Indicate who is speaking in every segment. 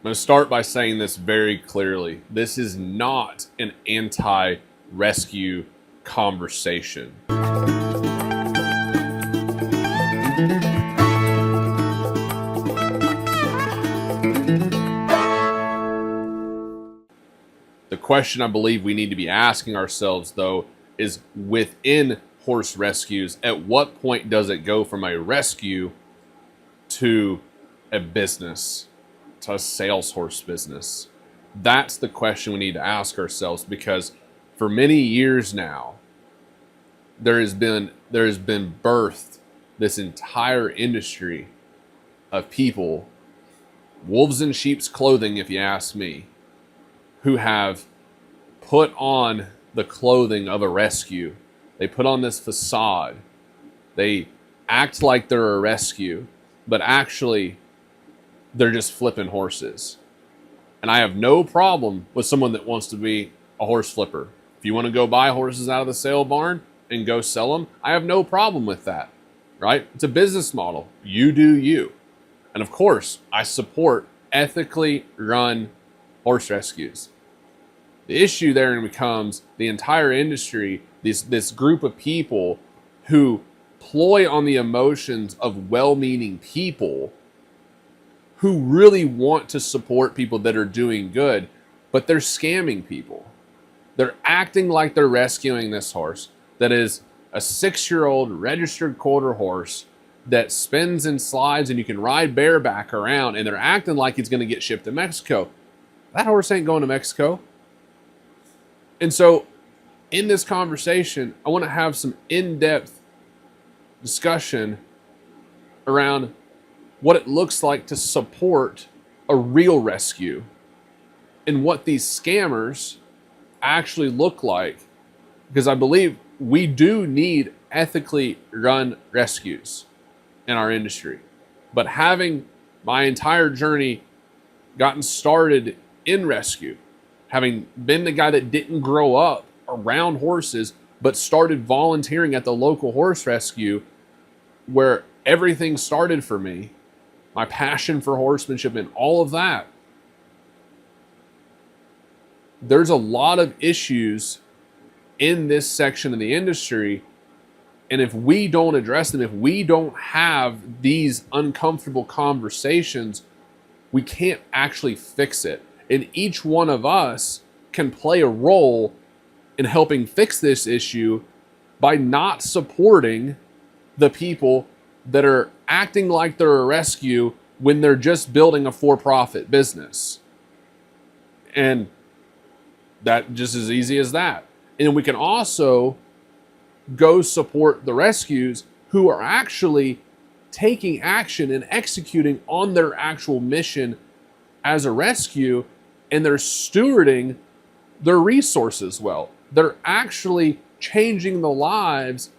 Speaker 1: I'm going to start by saying this very clearly. This is not an anti-rescue conversation. The question I believe we need to be asking ourselves, though, is within horse rescues, at what point does it go from a rescue to a business, to a sales horse business? That's the question we need to ask ourselves, because for many years now, there has been birthed this entire industry of people, wolves in sheep's clothing, if you ask me, who have put on the clothing of a rescue. They put on this facade. They act like they're a rescue, but actually they're just flipping horses. And I have no problem with someone that wants to be a horse flipper. If you want to go buy horses out of the sale barn and go sell them, I have no problem with that, right? It's a business model. You do you. And of course, I support ethically run horse rescues. The issue there becomes the entire industry, this group of people who ploy on the emotions of well-meaning people who really want to support people that are doing good, but they're scamming people. They're acting like they're rescuing this horse that is a 6-year-old registered quarter horse that spins and slides and you can ride bareback around, and they're acting like it's going to get shipped to Mexico. That horse ain't going to Mexico. And so in this conversation, I want to have some in-depth discussion around what it looks like to support a real rescue and what these scammers actually look like. Because I believe we do need ethically run rescues in our industry. But having my entire journey gotten started in rescue, having been the guy that didn't grow up around horses, but started volunteering at the local horse rescue where everything started for me, my passion for horsemanship and all of that, there's a lot of issues in this section of the industry. And if we don't address them, if we don't have these uncomfortable conversations, we can't actually fix it. And each one of us can play a role in helping fix this issue by not supporting the people that are acting like they're a rescue when they're just building a for-profit business. And that just as easy as that. And we can also go support the rescues who are actually taking action and executing on their actual mission as a rescue, and they're stewarding their resources well. They're actually changing the lives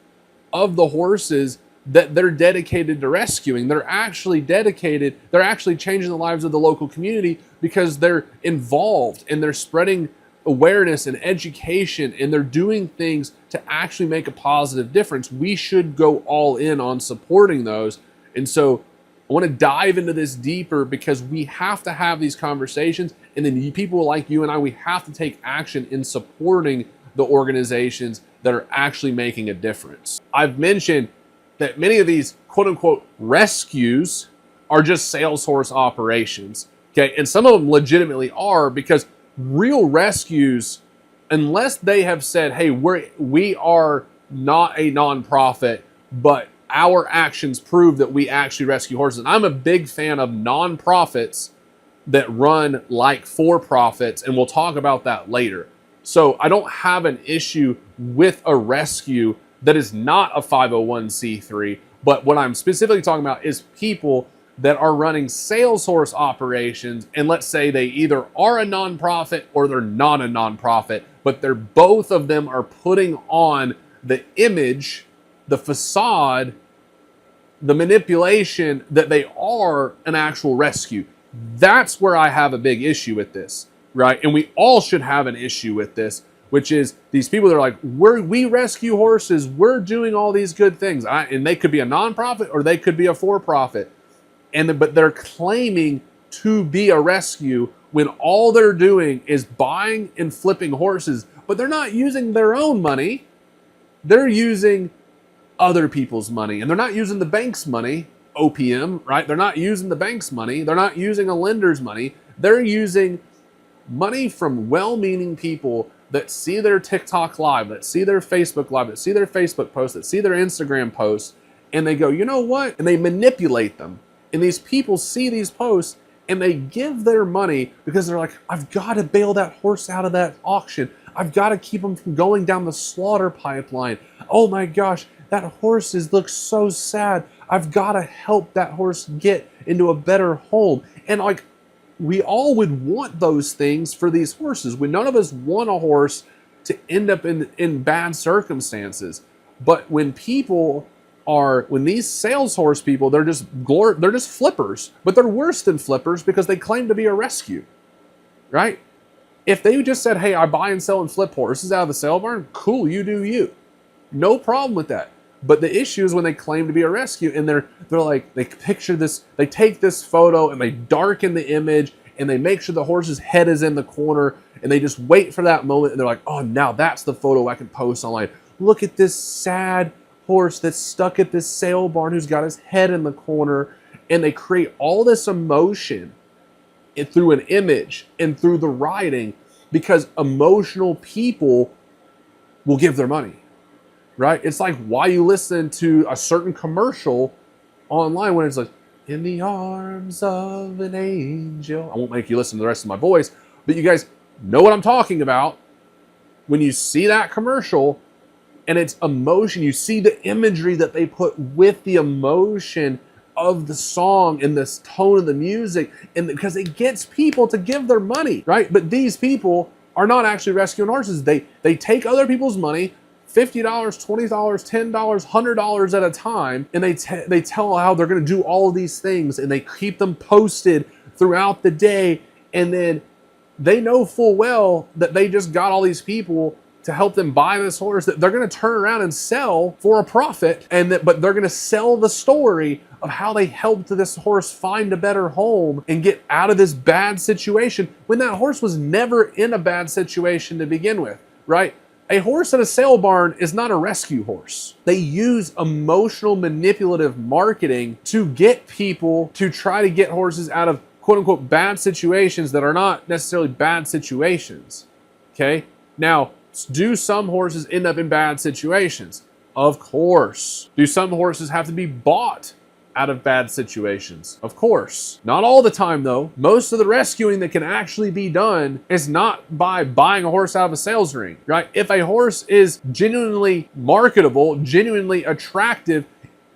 Speaker 1: of the horses that they're dedicated to rescuing. They're actually changing the lives of the local community because they're involved and they're spreading awareness and education, and they're doing things to actually make a positive difference. We should go all in on supporting those. And so I want to dive into this deeper because we have to have these conversations, and then people like you and I, we have to take action in supporting the organizations that are actually making a difference. I've mentioned that many of these quote unquote rescues are just sales horse operations. Okay. And some of them legitimately are, because real rescues, unless they have said, hey, we are not a nonprofit, but our actions prove that we actually rescue horses. And I'm a big fan of nonprofits that run like for-profits, and we'll talk about that later. So I don't have an issue with a rescue that is not a 501c3, but what I'm specifically talking about is people that are running sales horse operations, and let's say they either are a nonprofit or they're not a nonprofit, but they're both of them are putting on the image, the facade, the manipulation that they are an actual rescue. That's where I have a big issue with this, right? And we all should have an issue with this, which is these people that are like, we rescue horses, we're doing all these good things. And they could be a nonprofit or they could be a for-profit. But they're claiming to be a rescue when all they're doing is buying and flipping horses, but they're not using their own money. They're using other people's money, and they're not using the bank's money, OPM, right? They're not using the bank's money. They're not using a lender's money. They're using money from well-meaning people that see their TikTok live, that see their Facebook live, that see their Facebook posts, that see their Instagram posts, and they go, you know what? And they manipulate them. And these people see these posts and they give their money because they're like, I've got to bail that horse out of that auction. I've got to keep him from going down the slaughter pipeline. Oh my gosh, that horse looks so sad. I've got to help that horse get into a better home. And like, we all would want those things for these horses. None of us want a horse to end up in bad circumstances. But when these sales horse people, they're just flippers, but they're worse than flippers because they claim to be a rescue, right? If they just said, hey, I buy and sell and flip horses out of the sale barn, cool, you do you. No problem with that. But the issue is when they claim to be a rescue and they're like, they picture this, they take this photo and they darken the image and they make sure the horse's head is in the corner and they just wait for that moment and they're like, oh, now that's the photo I can post online. Look at this sad horse that's stuck at this sale barn who's got his head in the corner, and they create all this emotion through an image and through the writing because emotional people will give their money, right? It's like why you listen to a certain commercial online when it's like, in the arms of an angel. I won't make you listen to the rest of my voice, but you guys know what I'm talking about. When you see that commercial, and it's emotion. You see the imagery that they put with the emotion of the song and the tone of the music, and because it gets people to give their money, right? But these people are not actually rescuing horses. They take other people's money, $50, $20, $10, $100 at a time, and they tell how they're going to do all of these things, and they keep them posted throughout the day, and then they know full well that they just got all these people to help them buy this horse that they're going to turn around and sell for a profit, but they're going to sell the story of how they helped this horse find a better home and get out of this bad situation when that horse was never in a bad situation to begin with, right? A horse at a sale barn is not a rescue horse. They use emotional manipulative marketing to get people to try to get horses out of quote unquote bad situations that are not necessarily bad situations, okay? Now, do some horses end up in bad situations? Of course. Do some horses have to be bought out of bad situations? Of course. Not all the time though. Most of the rescuing that can actually be done is not by buying a horse out of a sales ring, right? If a horse is genuinely marketable, genuinely attractive,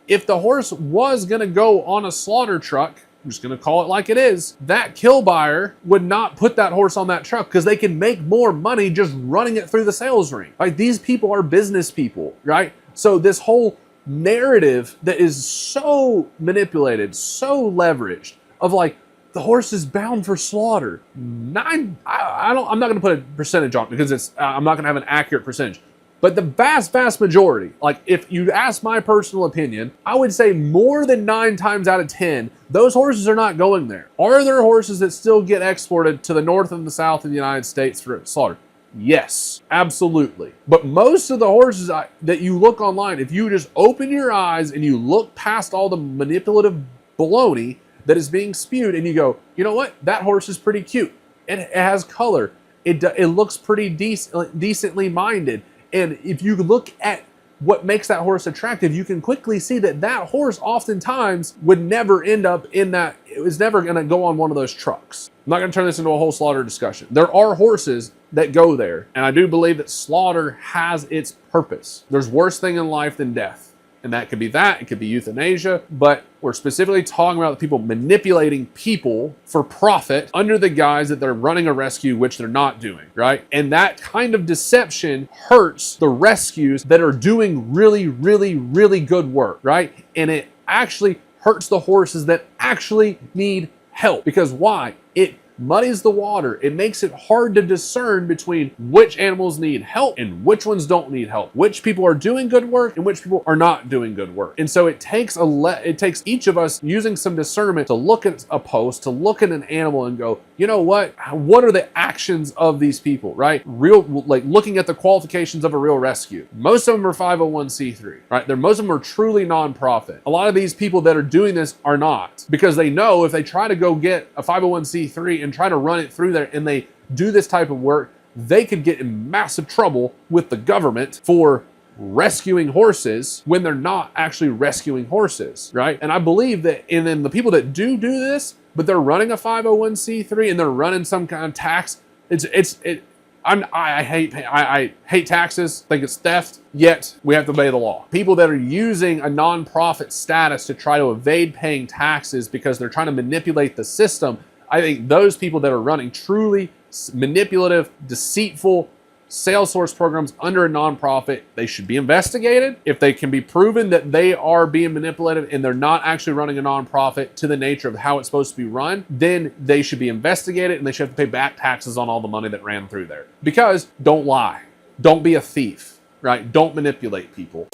Speaker 1: if the horse was gonna go on a slaughter truck, I'm just going to call it like it is, that kill buyer would not put that horse on that truck because they can make more money just running it through the sales ring. Right? These people are business people, right? So this whole narrative that is so manipulated, so leveraged of like, the horse is bound for slaughter. I'm not going to put a percentage on it because I'm not going to have an accurate percentage. But the vast majority, like if you ask my personal opinion, I would say more than 9 times out of 10, those horses are not going there. Are there horses that still get exported to the north and the south of the United States for slaughter? Yes, absolutely. But most of the horses that you look online, if you just open your eyes and you look past all the manipulative baloney that is being spewed and you go, you know what? That horse is pretty cute. It has color. It looks pretty decently minded. And if you look at what makes that horse attractive, you can quickly see that that horse oftentimes would never end up in that, it was never going to go on one of those trucks. I'm not going to turn this into a whole slaughter discussion. There are horses that go there, and I do believe that slaughter has its purpose. There's worse thing in life than death. And that could be that, it could be euthanasia, but we're specifically talking about the people manipulating people for profit under the guise that they're running a rescue, which they're not doing, right? And that kind of deception hurts the rescues that are doing really, really, really good work, right? And it actually hurts the horses that actually need help. Because why? It muddies the water. It makes it hard to discern between which animals need help and which ones don't need help, which people are doing good work and which people are not doing good work. And so it takes each of us using some discernment to look at a post, to look at an animal and go, you know what are the actions of these people, right? Like looking at the qualifications of a real rescue. Most of them are 501c3, right? Most of them are truly nonprofit. A lot of these people that are doing this are not, because they know if they try to go get a 501c3 and try to run it through there and they do this type of work, they could get in massive trouble with the government for rescuing horses when they're not actually rescuing horses, right? And I believe that, and then the people that do this, but they're running a 501c3 and they're running some kind of tax, I hate taxes, think it's theft, yet we have to obey the law. People that are using a nonprofit status to try to evade paying taxes because they're trying to manipulate the system, I think those people that are running truly manipulative, deceitful sales source programs under a nonprofit, they should be investigated. If they can be proven that they are being manipulative and they're not actually running a nonprofit to the nature of how it's supposed to be run, then they should be investigated and they should have to pay back taxes on all the money that ran through there. Because don't lie. Don't be a thief, right? Don't manipulate people.